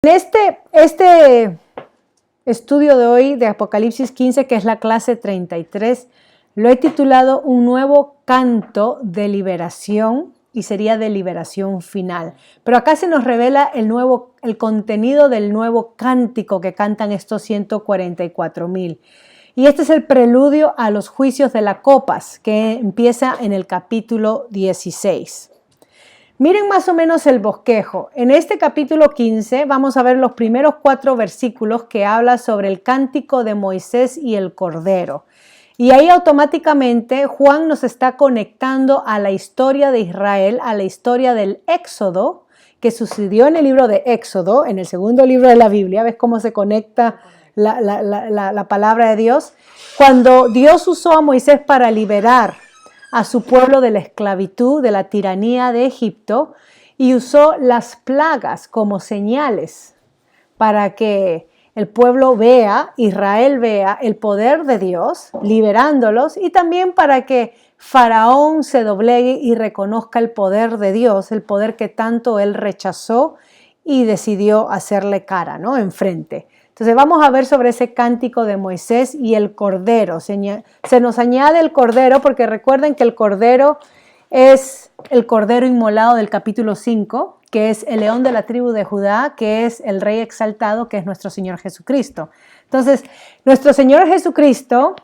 En este estudio de hoy de Apocalipsis 15, que es la clase 33, lo he titulado Un nuevo canto de liberación y sería de liberación final. Pero acá se nos revela el contenido del nuevo cántico que cantan estos 144,000. Y este es el preludio a los juicios de las copas, que empieza en el capítulo 16. Miren más o menos el bosquejo. En este capítulo 15 vamos a ver los primeros 4 versículos que habla sobre el cántico de Moisés y el Cordero. Y ahí automáticamente Juan nos está conectando a la historia de Israel, a la historia del Éxodo, que sucedió en el libro de Éxodo, en el segundo libro de la Biblia. ¿Ves cómo se conecta la palabra de Dios? Cuando Dios usó a Moisés para liberar a su pueblo de la esclavitud, de la tiranía de Egipto, y usó las plagas como señales para que el pueblo vea, Israel vea el poder de Dios, liberándolos, y también para que Faraón se doblegue y reconozca el poder de Dios, el poder que tanto él rechazó y decidió hacerle cara, ¿no? Enfrente. Entonces vamos a ver sobre ese cántico de Moisés y el Cordero. Se nos añade el Cordero porque recuerden que el Cordero es el Cordero inmolado del capítulo 5, que es el león de la tribu de Judá, que es el Rey exaltado, que es nuestro Señor Jesucristo. Entonces, nuestro Señor Jesucristo,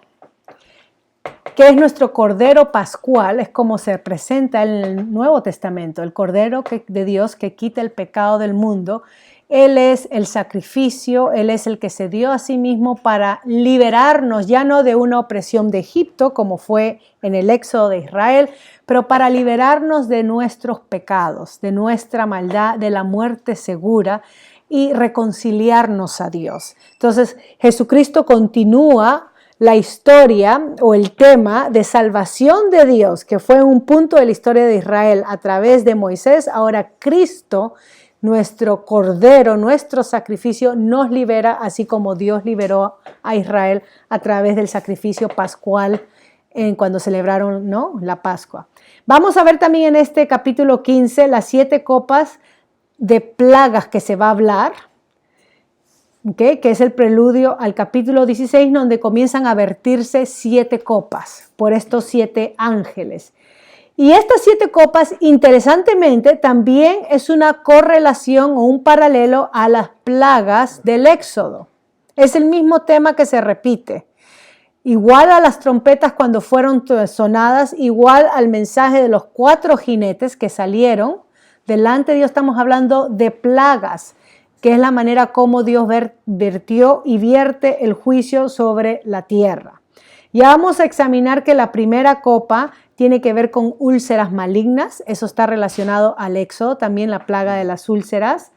que es nuestro Cordero Pascual, es como se presenta en el Nuevo Testamento, el Cordero de Dios que quita el pecado del mundo. Él es el sacrificio, Él es el que se dio a sí mismo para liberarnos, ya no de una opresión de Egipto, como fue en el éxodo de Israel, pero para liberarnos de nuestros pecados, de nuestra maldad, de la muerte segura y reconciliarnos a Dios. Entonces, Jesucristo continúa la historia o el tema de salvación de Dios, que fue un punto de la historia de Israel a través de Moisés. Ahora Cristo, nuestro Cordero, nuestro sacrificio, nos libera, así como Dios liberó a Israel a través del sacrificio pascual cuando celebraron, ¿no?, la Pascua. Vamos a ver también en este capítulo 15 las 7 copas de plagas que se va a hablar, ¿okay?, que es el preludio al capítulo 16, donde comienzan a vertirse 7 copas por estos 7 ángeles. Y estas 7 copas, interesantemente, también es una correlación o un paralelo a las plagas del Éxodo. Es el mismo tema que se repite. Igual a las trompetas cuando fueron sonadas, igual al mensaje de los 4 jinetes que salieron delante de Dios. Estamos hablando de plagas, que es la manera como Dios vertió y vierte el juicio sobre la tierra. Ya vamos a examinar que la primera copa tiene que ver con úlceras malignas, eso está relacionado al Éxodo, también la plaga de las úlceras.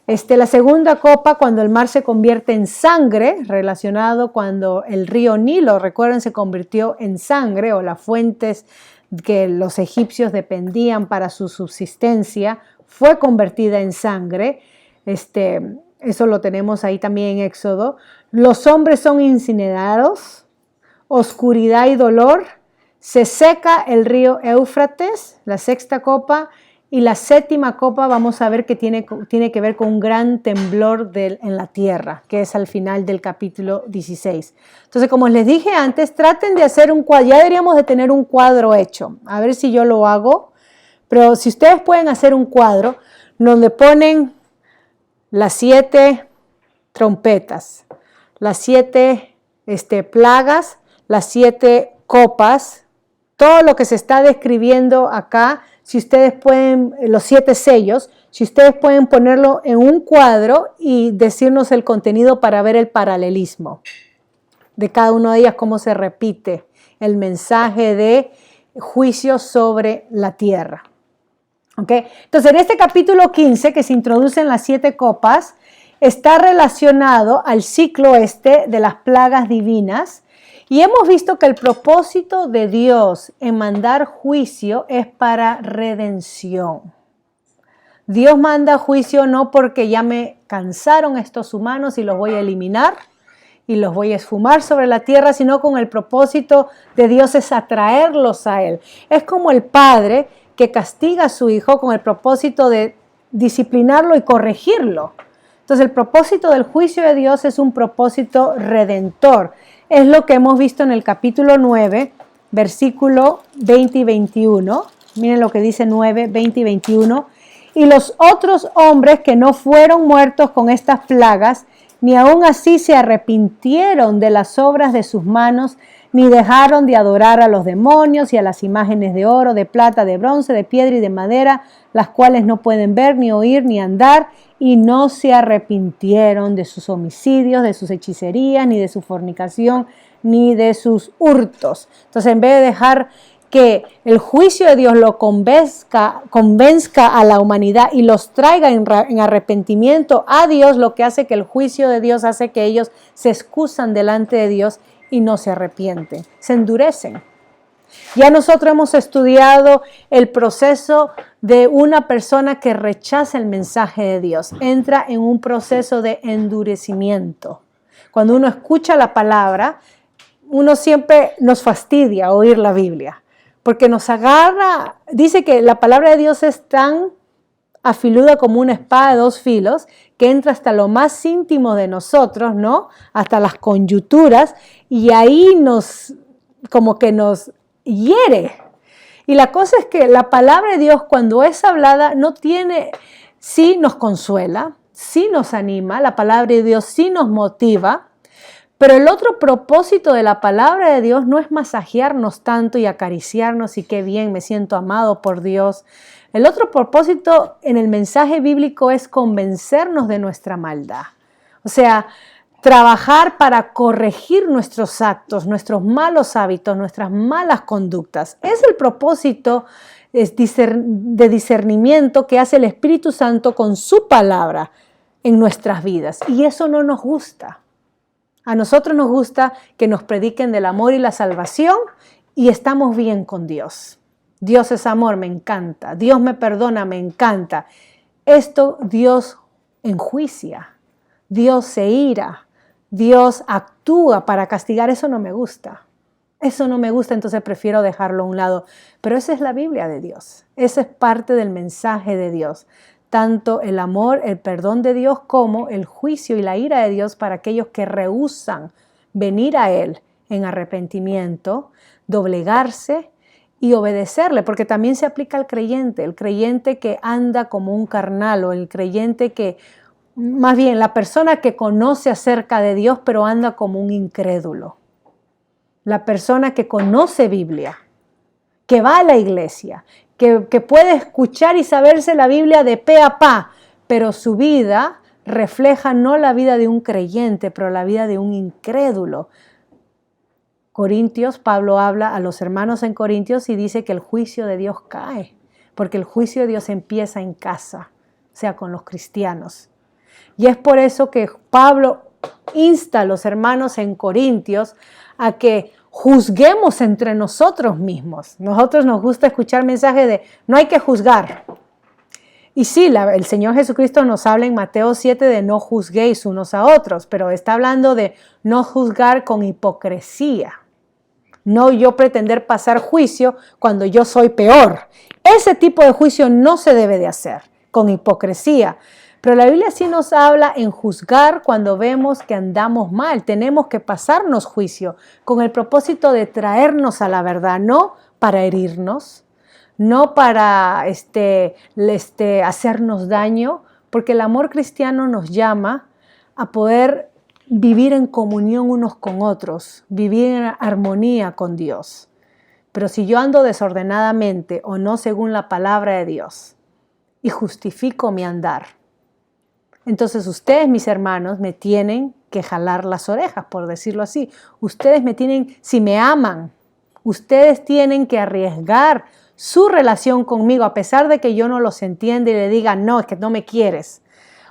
La segunda copa, cuando el mar se convierte en sangre, relacionado cuando el río Nilo, recuerden, se convirtió en sangre, o las fuentes que los egipcios dependían para su subsistencia, fue convertida en sangre. Eso lo tenemos ahí también en Éxodo. Los hombres son incinerados, oscuridad y dolor. Se seca el río Éufrates, la sexta copa, y la séptima copa vamos a ver que tiene que ver con un gran temblor en la tierra, que es al final del capítulo 16. Entonces, como les dije antes, traten de hacer un cuadro, ya deberíamos de tener un cuadro hecho, a ver si yo lo hago, pero si ustedes pueden hacer un cuadro donde ponen las 7 trompetas, las 7 plagas, las 7 copas, todo lo que se está describiendo acá, si ustedes pueden, los 7 sellos, si ustedes pueden ponerlo en un cuadro y decirnos el contenido para ver el paralelismo de cada una de ellas, cómo se repite el mensaje de juicio sobre la tierra. ¿Okay? Entonces, en este capítulo 15, que se introducen las 7 copas, está relacionado al ciclo de las plagas divinas. Y hemos visto que el propósito de Dios en mandar juicio es para redención. Dios manda juicio no porque ya me cansaron estos humanos y los voy a eliminar y los voy a esfumar sobre la tierra, sino con el propósito de Dios es atraerlos a Él. Es como el padre que castiga a su hijo con el propósito de disciplinarlo y corregirlo. Entonces, el propósito del juicio de Dios es un propósito redentor. Es lo que hemos visto en el capítulo 9, versículo 20 y 21. Miren lo que dice 9, 20 y 21. Y los otros hombres que no fueron muertos con estas plagas, ni aun así se arrepintieron de las obras de sus manos, ni dejaron de adorar a los demonios y a las imágenes de oro, de plata, de bronce, de piedra y de madera, las cuales no pueden ver, ni oír, ni andar, y no se arrepintieron de sus homicidios, de sus hechicerías, ni de su fornicación, ni de sus hurtos. Entonces, en vez de dejar que el juicio de Dios lo convenzca a la humanidad y los traiga en arrepentimiento a Dios, lo que hace que el juicio de Dios hace que ellos se excusan delante de Dios y no se arrepienten, se endurecen. Ya nosotros hemos estudiado el proceso de una persona que rechaza el mensaje de Dios, entra en un proceso de endurecimiento. Cuando uno escucha la palabra, uno siempre nos fastidia oír la Biblia, porque nos agarra, dice que la palabra de Dios es tan afiluda como una espada de dos filos, que entra hasta lo más íntimo de nosotros, ¿no? Hasta las conyunturas, y ahí como que nos hiere. Y la cosa es que la palabra de Dios, cuando es hablada, sí nos consuela, sí nos anima, la palabra de Dios sí nos motiva, pero el otro propósito de la palabra de Dios no es masajearnos tanto y acariciarnos y qué bien, me siento amado por Dios. El otro propósito en el mensaje bíblico es convencernos de nuestra maldad. O sea, trabajar para corregir nuestros actos, nuestros malos hábitos, nuestras malas conductas. Es el propósito de discernimiento que hace el Espíritu Santo con su palabra en nuestras vidas. Y eso no nos gusta. A nosotros nos gusta que nos prediquen del amor y la salvación y estamos bien con Dios. Dios es amor, me encanta. Dios me perdona, me encanta. Esto Dios enjuicia, Dios se ira, Dios actúa para castigar. Eso no me gusta. Eso no me gusta, entonces prefiero dejarlo a un lado. Pero esa es la Biblia de Dios. Esa es parte del mensaje de Dios. Tanto el amor, el perdón de Dios, como el juicio y la ira de Dios para aquellos que rehúsan venir a Él en arrepentimiento, doblegarse y obedecerle, porque también se aplica al creyente, el creyente que anda como un carnal o el creyente que, más bien, la persona que conoce acerca de Dios pero anda como un incrédulo. La persona que conoce Biblia, que va a la iglesia, que puede escuchar y saberse la Biblia de pe a pa, pero su vida refleja no la vida de un creyente, pero la vida de un incrédulo. Corintios, Pablo habla a los hermanos en Corintios y dice que el juicio de Dios cae, porque el juicio de Dios empieza en casa, o sea, con los cristianos. Y es por eso que Pablo insta a los hermanos en Corintios a que juzguemos entre nosotros mismos. Nosotros nos gusta escuchar mensajes de no hay que juzgar. Y sí, el Señor Jesucristo nos habla en Mateo 7 de no juzguéis unos a otros, pero está hablando de no juzgar con hipocresía. No yo pretender pasar juicio cuando yo soy peor. Ese tipo de juicio no se debe de hacer con hipocresía. Pero la Biblia sí nos habla en juzgar cuando vemos que andamos mal. Tenemos que pasarnos juicio con el propósito de traernos a la verdad, no para herirnos, no para hacernos daño, porque el amor cristiano nos llama a poder vivir en comunión unos con otros, vivir en armonía con Dios. Pero si yo ando desordenadamente o no según la palabra de Dios y justifico mi andar, entonces ustedes, mis hermanos, me tienen que jalar las orejas, por decirlo así. Ustedes me tienen, si me aman, ustedes tienen que arriesgar su relación conmigo, a pesar de que yo no los entienda y le diga, no, es que no me quieres,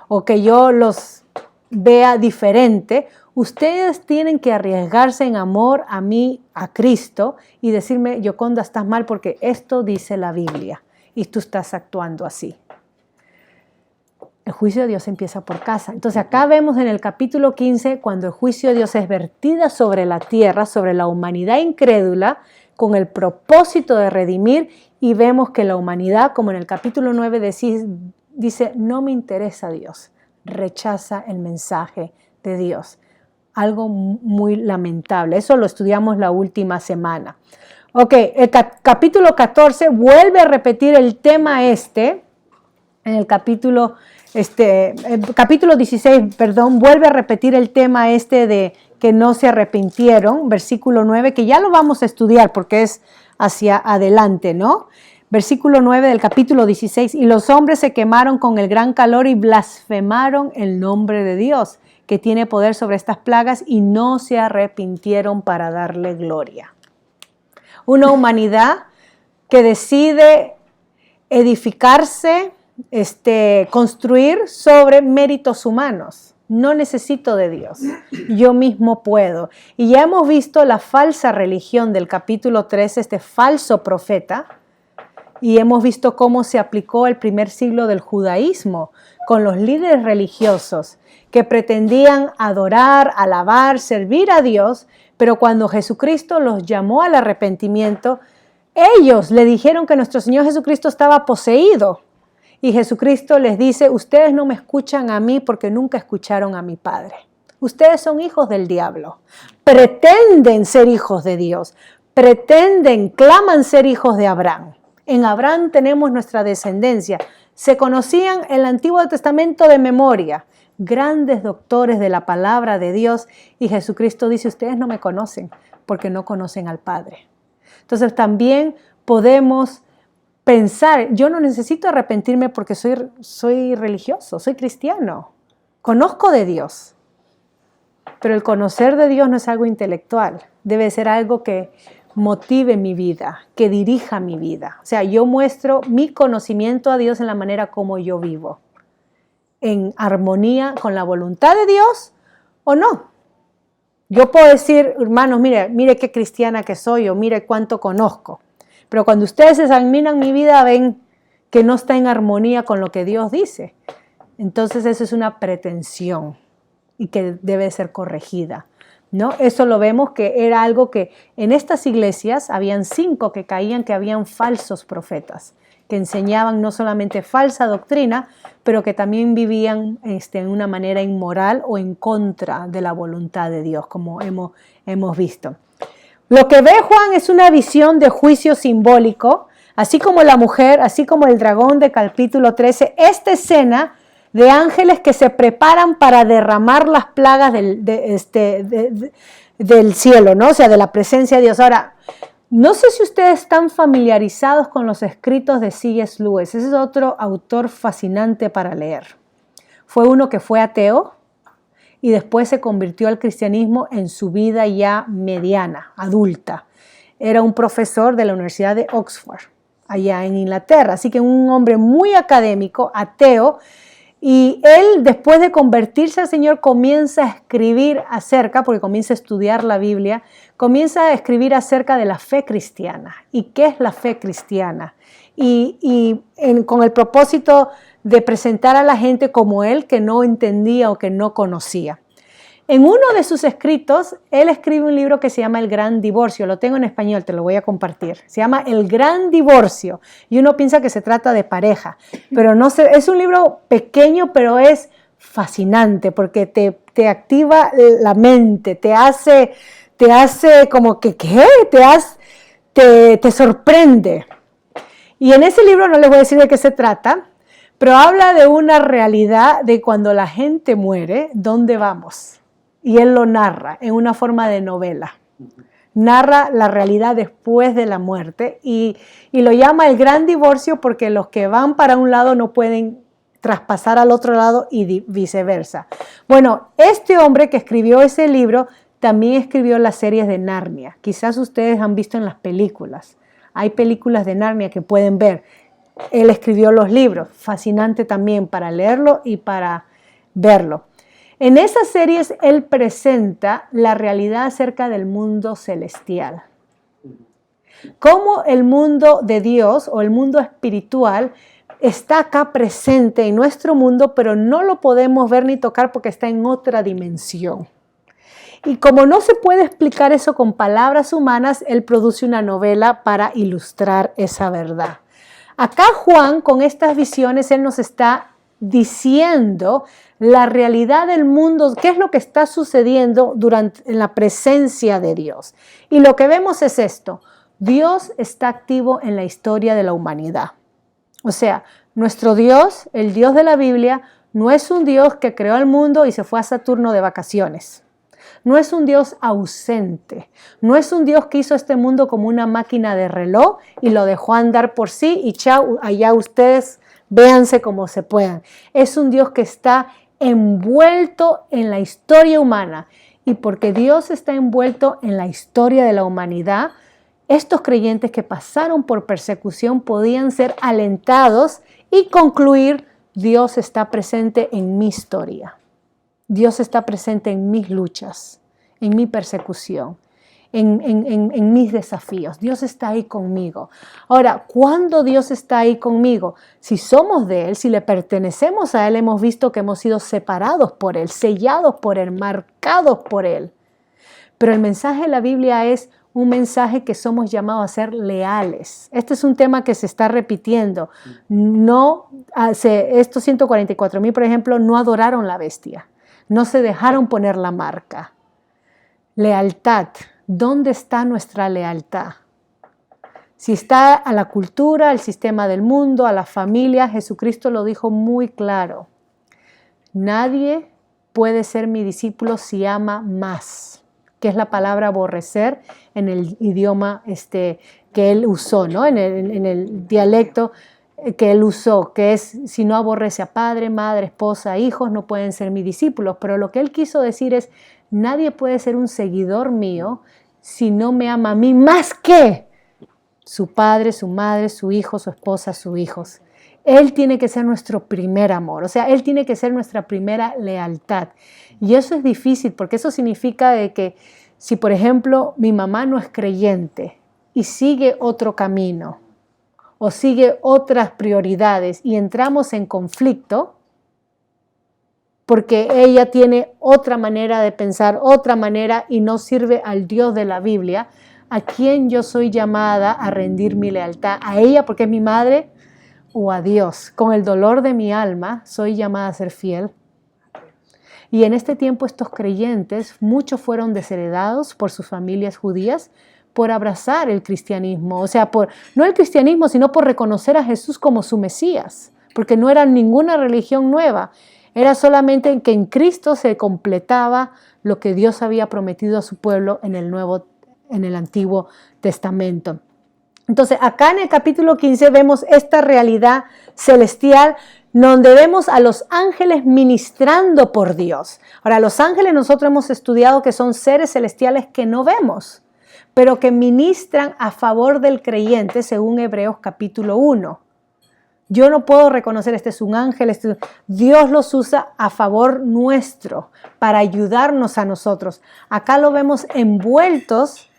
o que yo los vea diferente. Ustedes tienen que arriesgarse en amor a mí, a Cristo, y decirme, Yoconda, estás mal porque esto dice la Biblia y tú estás actuando así. El juicio de Dios empieza por casa. Entonces acá vemos en el capítulo 15 cuando el juicio de Dios es vertida sobre la tierra, sobre la humanidad incrédula, con el propósito de redimir, y vemos que la humanidad, como en el capítulo 9 dice, no me interesa Dios, rechaza el mensaje de Dios. Algo muy lamentable. Eso lo estudiamos la última semana. Ok, el capítulo 14 vuelve a repetir el tema en el capítulo 16, vuelve a repetir el tema de que no se arrepintieron, versículo 9, que ya lo vamos a estudiar porque es hacia adelante, ¿no? Versículo 9 del capítulo 16, y los hombres se quemaron con el gran calor y blasfemaron el nombre de Dios, que tiene poder sobre estas plagas, y no se arrepintieron para darle gloria. Una humanidad que decide edificarse, construir sobre méritos humanos. No necesito de Dios, yo mismo puedo. Y ya hemos visto la falsa religión del capítulo 13, este falso profeta, y hemos visto cómo se aplicó el primer siglo del judaísmo con los líderes religiosos que pretendían adorar, alabar, servir a Dios, pero cuando Jesucristo los llamó al arrepentimiento, ellos le dijeron que nuestro Señor Jesucristo estaba poseído. Y Jesucristo les dice, ustedes no me escuchan a mí porque nunca escucharon a mi Padre. Ustedes son hijos del diablo. Pretenden ser hijos de Dios. Claman ser hijos de Abraham. En Abraham tenemos nuestra descendencia. Se conocían el Antiguo Testamento de memoria. Grandes doctores de la palabra de Dios. Y Jesucristo dice, ustedes no me conocen porque no conocen al Padre. Entonces también podemos pensar, yo no necesito arrepentirme porque soy religioso, soy cristiano, conozco de Dios, pero el conocer de Dios no es algo intelectual, debe ser algo que motive mi vida, que dirija mi vida. O sea, yo muestro mi conocimiento a Dios en la manera como yo vivo, en armonía con la voluntad de Dios o no. Yo puedo decir, hermanos, mire qué cristiana que soy o mire cuánto conozco. Pero cuando ustedes examinan mi vida, ven que no está en armonía con lo que Dios dice. Entonces eso es una pretensión y que debe ser corregida, ¿no? Eso lo vemos que era algo que en estas iglesias habían 5 que caían, que habían falsos profetas, que enseñaban no solamente falsa doctrina, pero que también vivían en una manera inmoral o en contra de la voluntad de Dios, como hemos visto. Lo que ve Juan es una visión de juicio simbólico, así como la mujer, así como el dragón de capítulo 13, esta escena de ángeles que se preparan para derramar las plagas del cielo, ¿no? O sea, de la presencia de Dios. Ahora, no sé si ustedes están familiarizados con los escritos de C.S. Lewis. Ese es otro autor fascinante para leer. Fue uno que fue ateo y después se convirtió al cristianismo en su vida ya mediana, adulta. Era un profesor de la Universidad de Oxford, allá en Inglaterra. Así que un hombre muy académico, ateo, y él, después de convertirse al Señor, comienza a escribir porque comienza a estudiar la Biblia, comienza a escribir acerca de la fe cristiana. ¿Y qué es la fe cristiana? Con el propósito de presentar a la gente como él, que no entendía o que no conocía. En uno de sus escritos, él escribe un libro que se llama El Gran Divorcio. Lo tengo en español, te lo voy a compartir. Se llama El Gran Divorcio. Y uno piensa que se trata de pareja. Pero no sé, es un libro pequeño, pero es fascinante porque te activa la mente, te hace como que, ¿qué? Te sorprende. Y en ese libro no les voy a decir de qué se trata, pero habla de una realidad de cuando la gente muere, ¿dónde vamos? Y él lo narra en una forma de novela. Narra la realidad después de la muerte y lo llama el gran divorcio porque los que van para un lado no pueden traspasar al otro lado y viceversa. Bueno, este hombre que escribió ese libro también escribió las series de Narnia. Quizás ustedes han visto en las películas. Hay películas de Narnia que pueden ver. Él escribió los libros, fascinante también para leerlo y para verlo. En esas series él presenta la realidad acerca del mundo celestial. Cómo el mundo de Dios o el mundo espiritual está acá presente en nuestro mundo, pero no lo podemos ver ni tocar porque está en otra dimensión. Y como no se puede explicar eso con palabras humanas, él produce una novela para ilustrar esa verdad. Acá Juan, con estas visiones, él nos está diciendo la realidad del mundo, qué es lo que está sucediendo en la presencia de Dios. Y lo que vemos es esto: Dios está activo en la historia de la humanidad. O sea, nuestro Dios, el Dios de la Biblia, no es un Dios que creó el mundo y se fue a Saturno de vacaciones. No es un Dios ausente. No es un Dios que hizo este mundo como una máquina de reloj y lo dejó andar por sí y chao, allá ustedes véanse como se puedan. Es un Dios que está envuelto en la historia humana. Y porque Dios está envuelto en la historia de la humanidad, estos creyentes que pasaron por persecución podían ser alentados y concluir: Dios está presente en mi historia. Dios está presente en mis luchas, en mi persecución, en mis desafíos. Dios está ahí conmigo. Ahora, ¿cuándo Dios está ahí conmigo? Si somos de Él, si le pertenecemos a Él, hemos visto que hemos sido separados por Él, sellados por Él, marcados por Él. Pero el mensaje de la Biblia es un mensaje que somos llamados a ser leales. Este es un tema que se está repitiendo. Estos 144,000, por ejemplo, no adoraron la bestia. No se dejaron poner la marca. Lealtad. ¿Dónde está nuestra lealtad? Si está a la cultura, al sistema del mundo, a la familia, Jesucristo lo dijo muy claro. Nadie puede ser mi discípulo si ama más, que es la palabra aborrecer en el idioma que él usó, ¿no? En el dialecto que él usó, que es: si no aborrece a padre, madre, esposa, hijos, no pueden ser mis discípulos. Pero lo que él quiso decir es: nadie puede ser un seguidor mío si no me ama a mí más que su padre, su madre, su hijo, su esposa, sus hijos. Él tiene que ser nuestro primer amor, o sea, Él tiene que ser nuestra primera lealtad. Y eso es difícil, porque eso significa de que si, por ejemplo, mi mamá no es creyente y sigue otro camino o sigue otras prioridades y entramos en conflicto porque ella tiene otra manera de pensar, otra manera, y no sirve al Dios de la Biblia, ¿a quién yo soy llamada a rendir mi lealtad? ¿A ella porque es mi madre o a Dios? Con el dolor de mi alma soy llamada a ser fiel. Y en este tiempo estos creyentes, muchos fueron desheredados por sus familias judías por abrazar el cristianismo. O sea, no el cristianismo, sino por reconocer a Jesús como su Mesías, porque no era ninguna religión nueva. Era solamente que en Cristo se completaba lo que Dios había prometido a su pueblo en el Antiguo Testamento. Entonces, acá en el capítulo 15 vemos esta realidad celestial donde vemos a los ángeles ministrando por Dios. Ahora, los ángeles nosotros hemos estudiado que son seres celestiales que no vemos, pero que ministran a favor del creyente según Hebreos capítulo 1. Yo no puedo reconocer este es un ángel, Dios los usa a favor nuestro, para ayudarnos a nosotros. Acá lo vemos envueltos,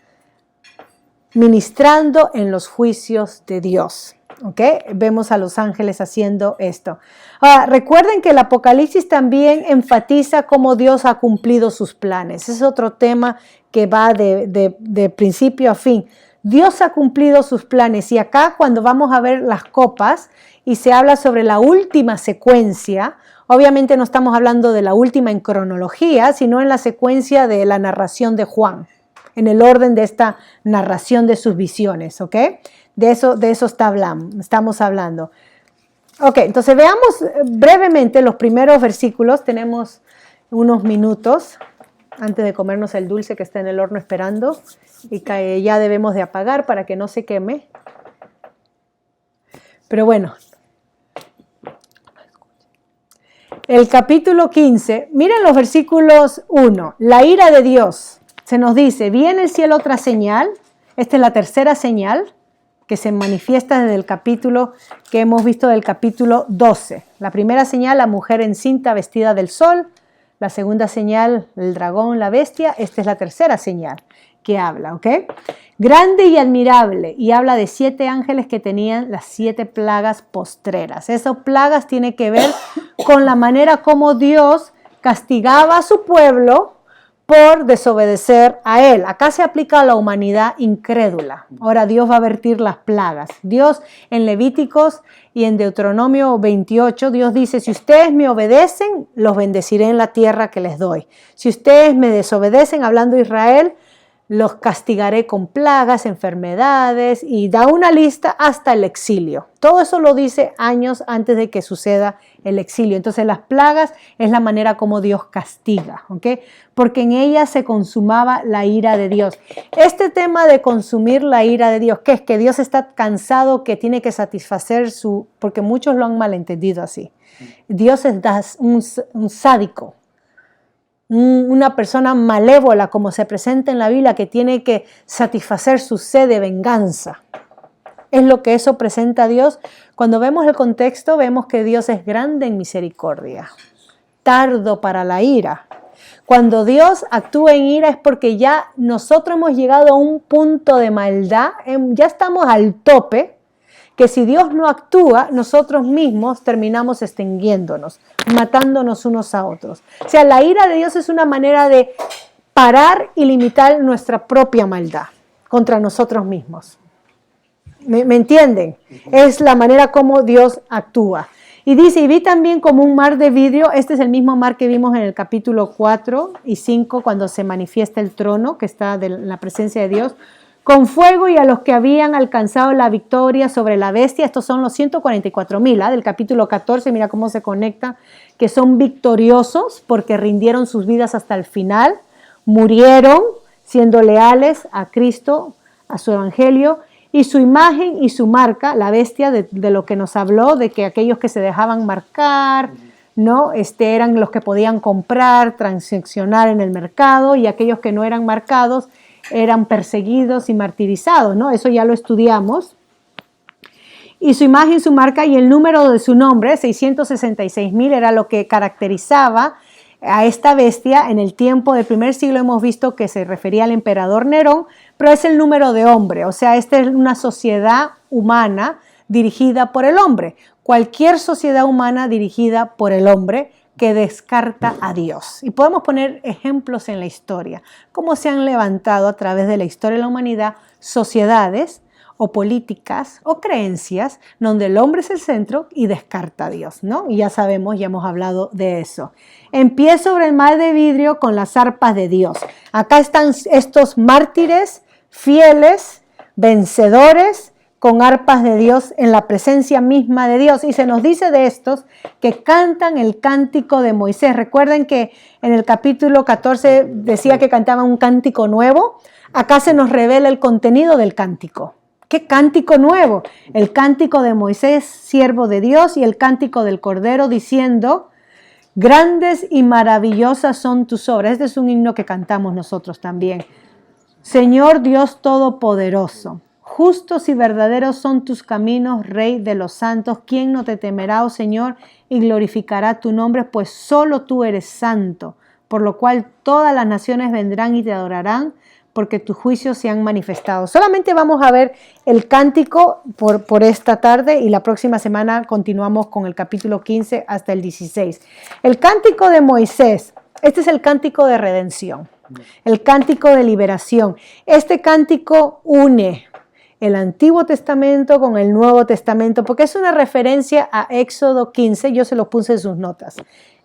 ministrando en los juicios de Dios. ¿Okay? Vemos a los ángeles haciendo esto. Ahora, recuerden que el Apocalipsis también enfatiza cómo Dios ha cumplido sus planes. Ese es otro tema que va de principio a fin. Dios ha cumplido sus planes, y acá cuando vamos a ver las copas y se habla sobre la última secuencia, obviamente no estamos hablando de la última en cronología, sino en la secuencia de la narración de Juan, en el orden de esta narración de sus visiones, ¿ok? De eso estamos hablando. Ok, entonces veamos brevemente los primeros versículos. Tenemos unos minutos antes de comernos el dulce que está en el horno esperando y que ya debemos de apagar para que no se queme. Pero bueno, el capítulo 15, miren los versículos 1, la ira de Dios. Se nos dice, vi en el cielo otra señal, esta es la tercera señal que se manifiesta desde el capítulo que hemos visto del capítulo 12. La primera señal, la mujer encinta vestida del sol. La segunda señal, el dragón, la bestia. Esta es la tercera señal que habla, ¿ok? Grande y admirable, y habla de 7 ángeles que tenían las 7 plagas postreras. Esas plagas tienen que ver con la manera como Dios castigaba a su pueblo por desobedecer a Él. Acá se aplica a la humanidad incrédula. Ahora Dios va a vertir las plagas. Dios en Levíticos y en Deuteronomio 28, Dios dice, si ustedes me obedecen, los bendeciré en la tierra que les doy. Si ustedes me desobedecen, hablando de Israel, los castigaré con plagas, enfermedades, y da una lista hasta el exilio. Todo eso lo dice años antes de que suceda el exilio. Entonces las plagas es la manera como Dios castiga, ¿ok? Porque en ellas se consumaba la ira de Dios. Este tema de consumir la ira de Dios, ¿qué es? Que Dios está cansado, que tiene que satisfacer porque muchos lo han malentendido así. Dios es un sádico. Una persona malévola, como se presenta en la Biblia, que tiene que satisfacer su sed de venganza. Es lo que eso presenta a Dios. Cuando vemos el contexto, vemos que Dios es grande en misericordia, tardo para la ira. Cuando Dios actúa en ira es porque ya nosotros hemos llegado a un punto de maldad, ya estamos al tope, que si Dios no actúa, nosotros mismos terminamos extinguiéndonos, matándonos unos a otros. O sea, la ira de Dios es una manera de parar y limitar nuestra propia maldad contra nosotros mismos. ¿Me entienden? Es la manera como Dios actúa. Y dice, y vi también como un mar de vidrio. Este es el mismo mar que vimos en el capítulo 4 y 5, cuando se manifiesta el trono, que está en la presencia de Dios, con fuego, y a los que habían alcanzado la victoria sobre la bestia. Estos son los 144,000, del capítulo 14, mira cómo se conecta, que son victoriosos porque rindieron sus vidas hasta el final, murieron siendo leales a Cristo, a su evangelio, y su imagen y su marca, la bestia, de lo que nos habló, de que aquellos que se dejaban marcar, ¿no? Eran los que podían comprar, transaccionar en el mercado, y aquellos que no eran marcados eran perseguidos y martirizados, ¿no? Eso ya lo estudiamos. Y su imagen, su marca y el número de su nombre, 666,000, era lo que caracterizaba a esta bestia. En el tiempo del primer siglo hemos visto que se refería al emperador Nerón, pero es el número de hombre. O sea, esta es una sociedad humana dirigida por el hombre. Cualquier sociedad humana dirigida por el hombre que descarta a Dios. Y podemos poner ejemplos en la historia, cómo se han levantado a través de la historia de la humanidad sociedades o políticas o creencias donde el hombre es el centro y descarta a Dios, ¿no? Y ya sabemos, ya hemos hablado de eso. En pie sobre el mar de vidrio con las arpas de Dios. Acá están estos mártires fieles, vencedores, con arpas de Dios en la presencia misma de Dios. Y se nos dice de estos que cantan el cántico de Moisés. Recuerden que en el capítulo 14 decía que cantaban un cántico nuevo. Acá se nos revela el contenido del cántico. ¿Qué cántico nuevo? El cántico de Moisés, siervo de Dios, y el cántico del Cordero, diciendo, grandes y maravillosas son tus obras. Este es un himno que cantamos nosotros también. Señor Dios Todopoderoso, justos y verdaderos son tus caminos, Rey de los santos. ¿Quién no te temerá, oh Señor, y glorificará tu nombre? Pues solo tú eres santo, por lo cual todas las naciones vendrán y te adorarán, porque tus juicios se han manifestado. Solamente vamos a ver el cántico por esta tarde, y la próxima semana continuamos con el capítulo 15 hasta el 16. El cántico de Moisés, este es el cántico de redención, el cántico de liberación. Este cántico une el Antiguo Testamento con el Nuevo Testamento, porque es una referencia a Éxodo 15, yo se lo puse en sus notas.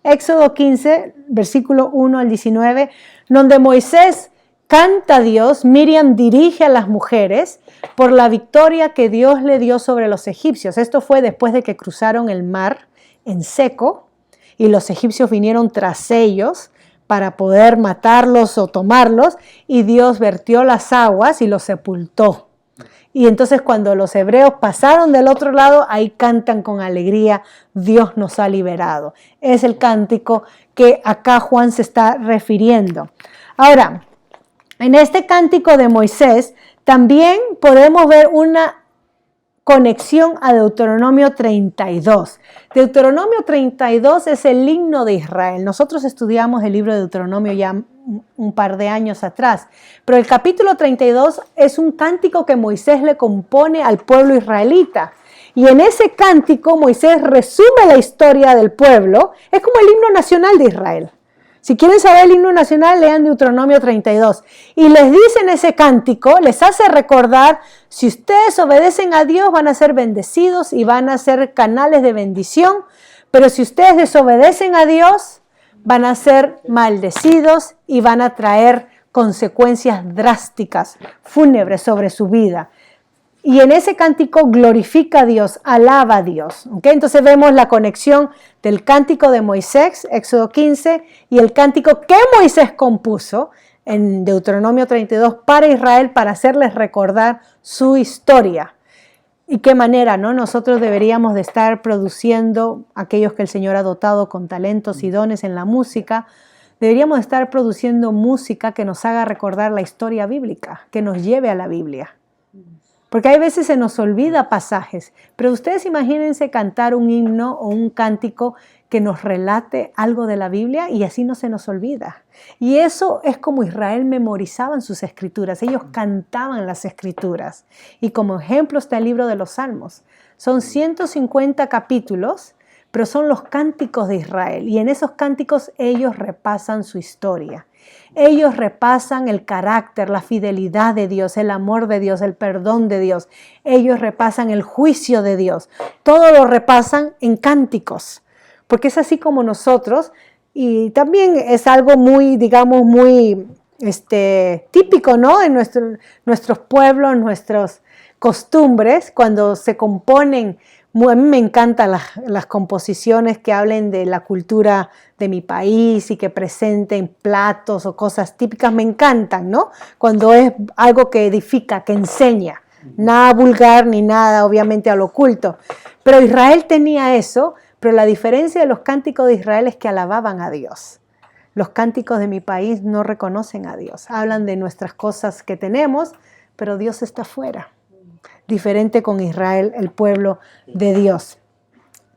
Éxodo 15, versículo 1 al 19, donde Moisés canta a Dios, Miriam dirige a las mujeres por la victoria que Dios le dio sobre los egipcios. Esto fue después de que cruzaron el mar en seco y los egipcios vinieron tras ellos para poder matarlos o tomarlos, y Dios vertió las aguas y los sepultó. Y entonces cuando los hebreos pasaron del otro lado, ahí cantan con alegría, Dios nos ha liberado. Es el cántico que acá Juan se está refiriendo. Ahora, en este cántico de Moisés también podemos ver una conexión a Deuteronomio 32. Deuteronomio 32 es el himno de Israel. Nosotros estudiamos el libro de Deuteronomio ya un par de años atrás, pero el capítulo 32 es un cántico que Moisés le compone al pueblo israelita. Y en ese cántico Moisés resume la historia del pueblo. Es como el himno nacional de Israel. O Si quieren saber el himno nacional, lean Deuteronomio 32. Y les dice en ese cántico, les hace recordar, si ustedes obedecen a Dios van a ser bendecidos y van a ser canales de bendición, pero si ustedes desobedecen a Dios, van a ser maldecidos y van a traer consecuencias drásticas, fúnebres sobre su vida. Y en ese cántico glorifica a Dios, alaba a Dios. ¿Okay? Entonces vemos la conexión del cántico de Moisés, Éxodo 15, y el cántico que Moisés compuso en Deuteronomio 32 para Israel, para hacerles recordar su historia. Y qué manera, ¿no? Nosotros deberíamos de estar produciendo, aquellos que el Señor ha dotado con talentos y dones en la música, deberíamos estar produciendo música que nos haga recordar la historia bíblica, que nos lleve a la Biblia. Porque hay veces se nos olvida pasajes, pero ustedes imagínense cantar un himno o un cántico que nos relate algo de la Biblia y así no se nos olvida. Y eso es como Israel memorizaban sus escrituras, ellos cantaban las escrituras. Y como ejemplo está el libro de los Salmos. Son 150 capítulos, pero son los cánticos de Israel y en esos cánticos ellos repasan su historia. Ellos repasan el carácter, la fidelidad de Dios, el amor de Dios, el perdón de Dios. Ellos repasan el juicio de Dios. Todo lo repasan en cánticos, porque es así como nosotros, y también es algo muy, digamos, muy típico, ¿no? En nuestros pueblos, nuestras costumbres, cuando se componen. A mí me encantan las composiciones que hablen de la cultura de mi país y que presenten platos o cosas típicas, me encantan, ¿no? Cuando es algo que edifica, que enseña, nada vulgar ni nada obviamente al oculto. Pero Israel tenía eso, pero la diferencia de los cánticos de Israel es que alababan a Dios. Los cánticos de mi país no reconocen a Dios, hablan de nuestras cosas que tenemos, pero Dios está afuera. Diferente con Israel, el pueblo de Dios.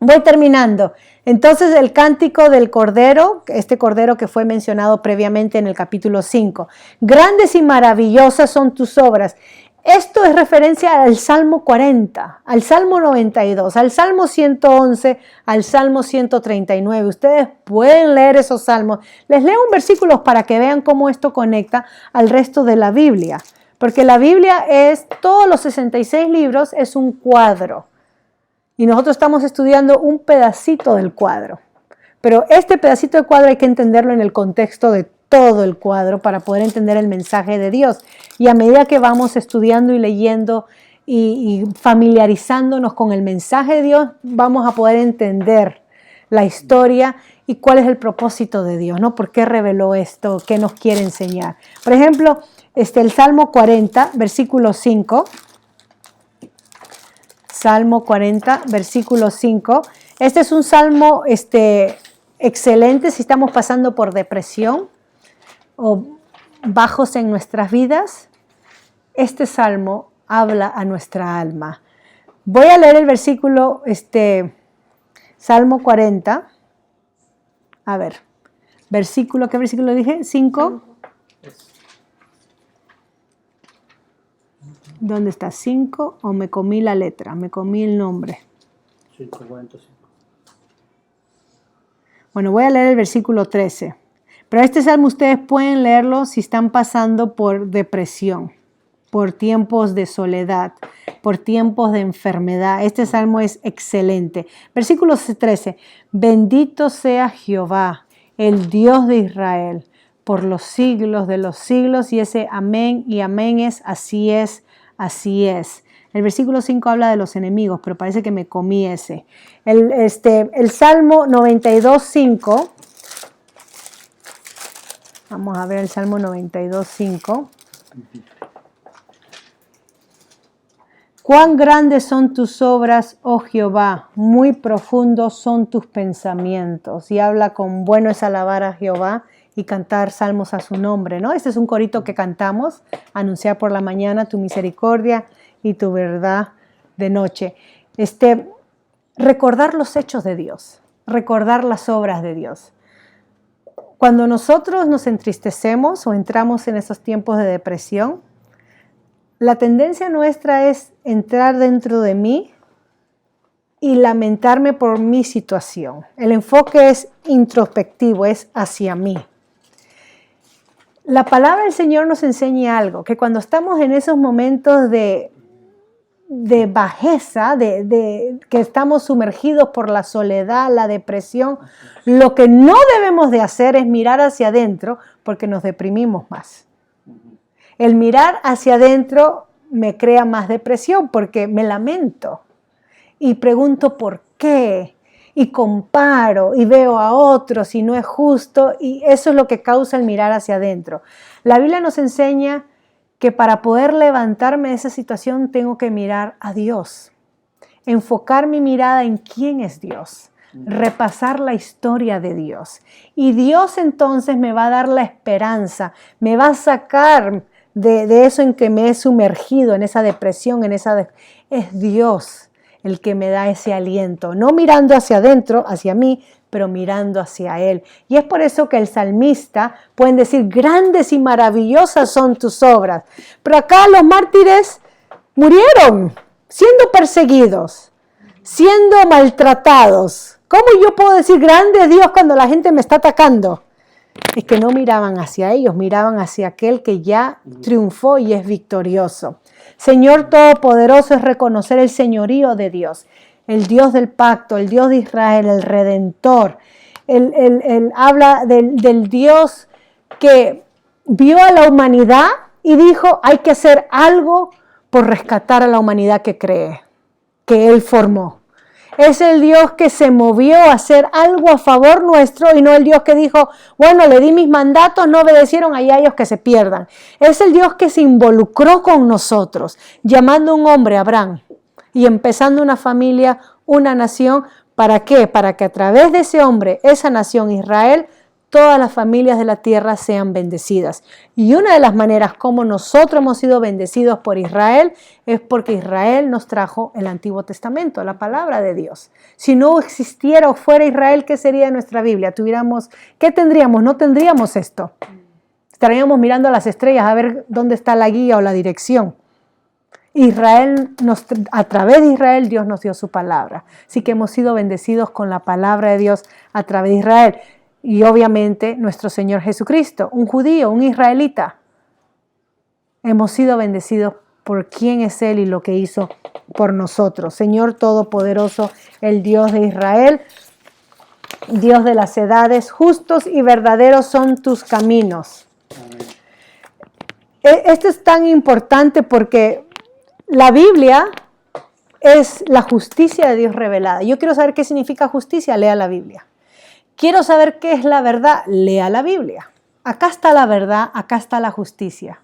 Voy terminando. Entonces el cántico del Cordero, este Cordero que fue mencionado previamente en el capítulo 5. Grandes y maravillosas son tus obras. Esto es referencia al Salmo 40, al Salmo 92, al Salmo 111, al Salmo 139. Ustedes pueden leer esos salmos. Les leo un versículo para que vean cómo esto conecta al resto de la Biblia. Porque la Biblia es, todos los 66 libros es un cuadro. Y nosotros estamos estudiando un pedacito del cuadro. Pero este pedacito del cuadro hay que entenderlo en el contexto de todo el cuadro para poder entender el mensaje de Dios. Y a medida que vamos estudiando y leyendo y familiarizándonos con el mensaje de Dios, vamos a poder entender la historia y cuál es el propósito de Dios, ¿no? ¿Por qué reveló esto? ¿Qué nos quiere enseñar? Por ejemplo, el Salmo 40, versículo 5. Salmo 40, versículo 5. Este es un salmo excelente si estamos pasando por depresión o bajos en nuestras vidas. Este salmo habla a nuestra alma. Voy a leer el versículo, Salmo 40. A ver, ¿qué versículo dije? 5. ¿Dónde está? 5 o me comí la letra, me comí el nombre. 5:45. Bueno, voy a leer el versículo 13. Pero este salmo ustedes pueden leerlo si están pasando por depresión, por tiempos de soledad, por tiempos de enfermedad. Este salmo es excelente. Versículo 13. Bendito sea Jehová, el Dios de Israel, por los siglos de los siglos. Y ese amén y amén es así es. Así es. El versículo 5 habla de los enemigos, pero parece que me comí ese. El Salmo 92:5. Vamos a ver el Salmo 92:5. Cuán grandes son tus obras, oh Jehová, muy profundos son tus pensamientos. Y habla con bueno es alabar a Jehová y cantar salmos a su nombre, ¿no? Este es un corito que cantamos, anunciar por la mañana tu misericordia y tu verdad de noche. Recordar los hechos de Dios, recordar las obras de Dios. Cuando nosotros nos entristecemos o entramos en esos tiempos de depresión, la tendencia nuestra es entrar dentro de mí y lamentarme por mi situación. El enfoque es introspectivo, es hacia mí. la palabra del Señor nos enseña algo, que cuando estamos en esos momentos de bajeza, que estamos sumergidos por la soledad, la depresión, lo que no debemos de hacer es mirar hacia adentro porque nos deprimimos más. El mirar hacia adentro me crea más depresión porque me lamento y pregunto por qué y comparo y veo a otros y no es justo, y eso es lo que causa el mirar hacia adentro. La Biblia nos enseña que para poder levantarme de esa situación tengo que mirar a Dios, enfocar mi mirada en quién es Dios, repasar la historia de Dios. Y Dios entonces me va a dar la esperanza, me va a sacar de eso en que me he sumergido, en esa depresión, es Dios el que me da ese aliento, no mirando hacia adentro, hacia mí, pero mirando hacia Él. Y es por eso que el salmista pueden decir, grandes y maravillosas son tus obras. Pero acá los mártires murieron siendo perseguidos, siendo maltratados. ¿Cómo yo puedo decir grande es Dios cuando la gente me está atacando? Es que no miraban hacia ellos, miraban hacia aquel que ya triunfó y es victorioso. Señor Todopoderoso es reconocer el señorío de Dios, el Dios del pacto, el Dios de Israel, el Redentor. Él habla del Dios que vio a la humanidad y dijo, hay que hacer algo por rescatar a la humanidad que cree, que Él formó. Es el Dios que se movió a hacer algo a favor nuestro y no el Dios que dijo, bueno, le di mis mandatos, no obedecieron, allá ellos que se pierdan. Es el Dios que se involucró con nosotros, llamando a un hombre, Abraham, y empezando una familia, una nación. ¿Para qué? Para que a través de ese hombre, esa nación, Israel, todas las familias de la tierra sean bendecidas. Y una de las maneras como nosotros hemos sido bendecidos por Israel es porque Israel nos trajo el Antiguo Testamento, la palabra de Dios. Si no existiera o fuera Israel, ¿qué sería de nuestra Biblia? ¿Qué tendríamos? No tendríamos esto. Estaríamos mirando a las estrellas a ver dónde está la guía o la dirección. A través de Israel Dios nos dio su palabra. Así que hemos sido bendecidos con la palabra de Dios a través de Israel. Y obviamente nuestro Señor Jesucristo, un judío, un israelita. Hemos sido bendecidos por quién es Él y lo que hizo por nosotros. Señor Todopoderoso, el Dios de Israel, Dios de las edades, justos y verdaderos son tus caminos. Amén. Esto es tan importante porque la Biblia es la justicia de Dios revelada. Yo quiero saber qué significa justicia, lea la Biblia. Quiero saber qué es la verdad, lea la Biblia. Acá está la verdad, acá está la justicia.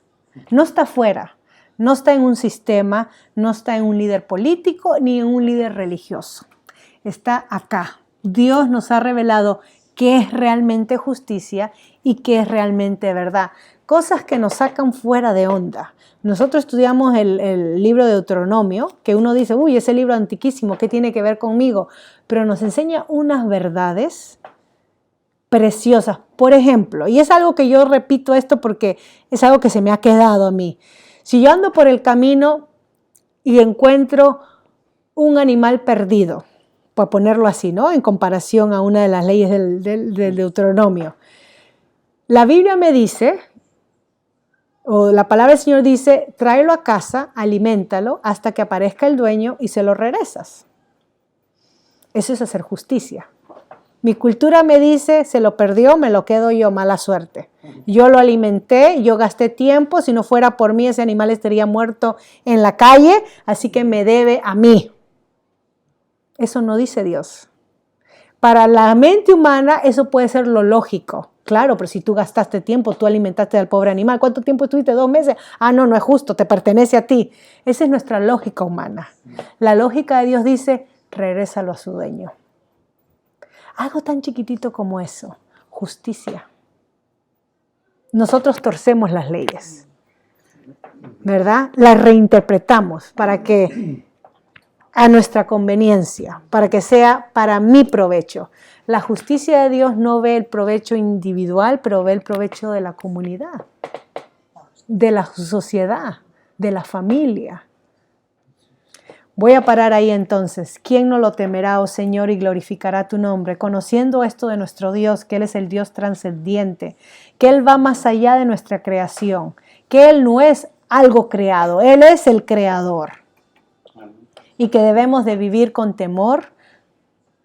No está afuera, no está en un sistema, no está en un líder político ni en un líder religioso. Está acá. Dios nos ha revelado qué es realmente justicia y qué es realmente verdad. Cosas que nos sacan fuera de onda. Nosotros estudiamos el libro de Deuteronomio, que uno dice, uy, ese libro antiquísimo, ¿qué tiene que ver conmigo? Pero nos enseña unas verdades preciosas. Por ejemplo, y es algo que yo repito esto porque es algo que se me ha quedado a mí. Si yo ando por el camino y encuentro un animal perdido, por ponerlo así, ¿no? En comparación a una de las leyes del Deuteronomio. La Biblia me dice, o la palabra del Señor dice, tráelo a casa, aliméntalo hasta que aparezca el dueño y se lo regresas. Eso es hacer justicia. Mi cultura me dice, se lo perdió, me lo quedo yo, mala suerte. Yo lo alimenté, yo gasté tiempo, si no fuera por mí ese animal estaría muerto en la calle, así que me debe a mí. Eso no dice Dios. Para la mente humana eso puede ser lo lógico. Claro, pero si tú gastaste tiempo, tú alimentaste al pobre animal. ¿Cuánto tiempo estuviste? 2 meses. Ah, no es justo, te pertenece a ti. Esa es nuestra lógica humana. La lógica de Dios dice, regrésalo a su dueño. Algo tan chiquitito como eso, justicia. Nosotros torcemos las leyes, ¿verdad? Las reinterpretamos para que a nuestra conveniencia, para que sea para mi provecho. La justicia de Dios no ve el provecho individual, pero ve el provecho de la comunidad, de la sociedad, de la familia. Voy a parar ahí entonces. ¿Quién no lo temerá, oh Señor, y glorificará tu nombre? Conociendo esto de nuestro Dios, que Él es el Dios trascendiente, que Él va más allá de nuestra creación, que Él no es algo creado, Él es el creador. Y que debemos de vivir con temor,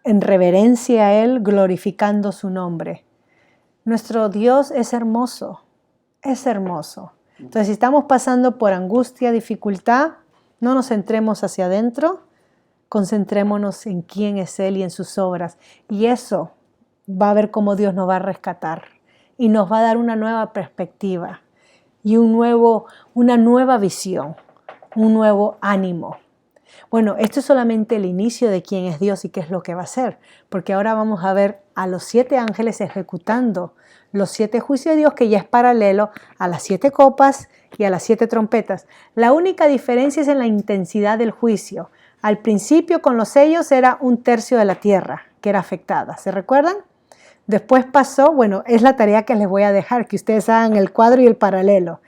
en reverencia a Él, glorificando su nombre. Nuestro Dios es hermoso, es hermoso. Entonces, si estamos pasando por angustia, dificultad, no nos centremos hacia adentro, concentrémonos en quién es Él y en sus obras. Y eso va a ver cómo Dios nos va a rescatar y nos va a dar una nueva perspectiva y una nueva visión, un nuevo ánimo. Bueno, esto es solamente el inicio de quién es Dios y qué es lo que va a hacer, porque ahora vamos a ver a los 7 ángeles ejecutando los 7 juicios de Dios, que ya es paralelo a las 7 copas y a las 7 trompetas. La única diferencia es en la intensidad del juicio. Al principio con los sellos era 1/3 de la tierra que era afectada, ¿se recuerdan? Después pasó, bueno, es la tarea que les voy a dejar, que ustedes hagan el cuadro y el paralelo,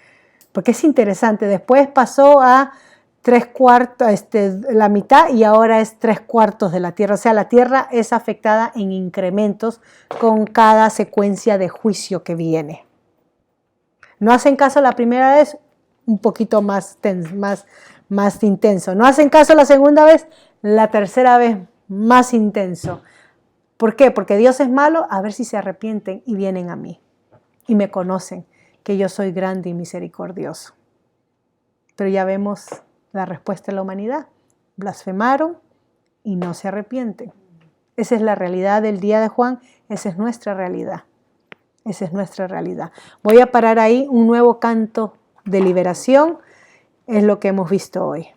porque es interesante. Después pasó a 3/4, la mitad, y ahora es 3/4 de la tierra. O sea, la tierra es afectada en incrementos con cada secuencia de juicio que viene. No hacen caso la primera vez, un poquito más intenso. No hacen caso la segunda vez, la tercera vez más intenso. ¿Por qué? Porque Dios es malo, a ver si se arrepienten y vienen a mí. Y me conocen, que yo soy grande y misericordioso. Pero ya vemos la respuesta de la humanidad. Blasfemaron y no se arrepienten. Esa es la realidad del día de Juan, esa es nuestra realidad. Esa es nuestra realidad. Voy a parar ahí, un nuevo canto de liberación es lo que hemos visto hoy.